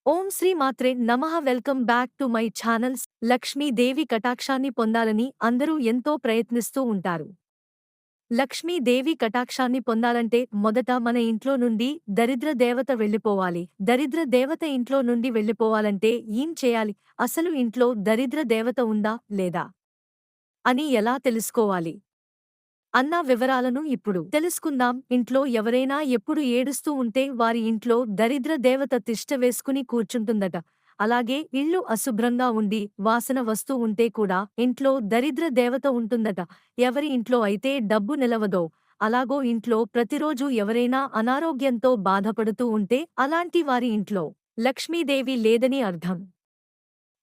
ఓం శ్రీ మాత్రే నమః. Welcome back to my channels. Lakshmidevi కటాక్షాన్ని పొందాలని అందరూ ఎంతో ప్రయత్నిస్తూ ఉంటారు. లక్ష్మీదేవి కటాక్షాన్ని పొందాలంటే మొదట మన ఇంట్లో నుండి దరిద్ర దేవత వెళ్ళిపోవాలి. దరిద్ర దేవత ఇంట్లో నుండి వెళ్ళిపోవాలంటే ఏం చేయాలి? అసలు ఇంట్లో దరిద్ర దేవత ఉందా లేదా అని ఎలా తెలుసుకోవాలి అన్న వివరాలను ఇప్పుడు తెలుసుకుందాం. ఇంట్లో ఎవరైనా ఎప్పుడు ఏడుస్తూ ఉంటే వారి ఇంట్లో దరిద్ర దేవత తిష్ట వేసుకుని కూర్చుంటుందట. అలాగే ఇల్లు అశుభ్రంగా ఉండి వాసన వస్తూ ఉంటే కూడా ఇంట్లో దరిద్ర దేవత ఉంటుందట. ఎవరి ఇంట్లో అయితే డబ్బు నిలవదో అలాగో ఇంట్లో ప్రతిరోజు ఎవరైనా అనారోగ్యంతో బాధపడుతూ ఉంటే అలాంటి వారి ఇంట్లో లక్ష్మీదేవి లేదని అర్థం.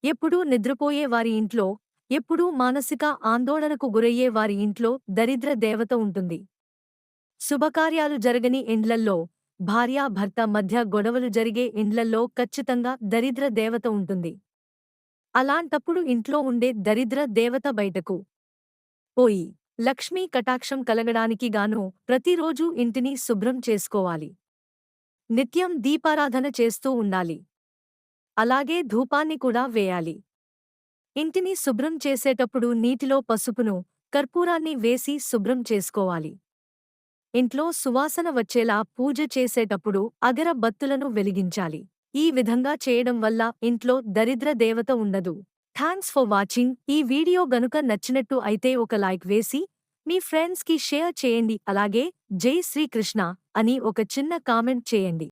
ఎప్పుడూ నిద్రపోయే వారి ఇంట్లో, ఎప్పుడూ మానసిక ఆందోళనకు గురయ్యే వారి ఇంట్లో దరిద్ర దేవత ఉంటుంది. శుభకార్యాలు జరగని ఇండ్లల్లో, భార్యాభర్త మధ్య గొడవలు జరిగే ఇండ్లల్లో ఖచ్చితంగా దరిద్ర దేవత ఉంటుంది. అలాంటప్పుడు ఇంట్లో ఉండే దరిద్ర దేవత బయటకు పోయి లక్ష్మీ కటాక్షం కలగడానికి గాను ప్రతిరోజూ ఇంటిని శుభ్రం చేసుకోవాలి. నిత్యం దీపారాధన చేస్తూ ఉండాలి. అలాగే ధూపాన్ని కూడా వేయాలి. ఇంటిని శుభ్రం చేసేటప్పుడు నీటిలో పసుపును, కర్పూరాన్ని వేసి శుభ్రం చేసుకోవాలి. ఇంట్లో సువాసన వచ్చేలా పూజ చేసేటప్పుడు అగరబత్తులను వెలిగించాలి. ఈ విధంగా చేయడం వల్ల ఇంట్లో దరిద్ర దేవత ఉండదు. Thanks for watching. ఈ వీడియో గనుక నచ్చినట్టు అయితే ఒక లైక్ వేసి మీ ఫ్రెండ్స్ కి షేర్ చేయండి. అలాగే జై శ్రీకృష్ణ అని ఒక చిన్న కామెంట్ చేయండి.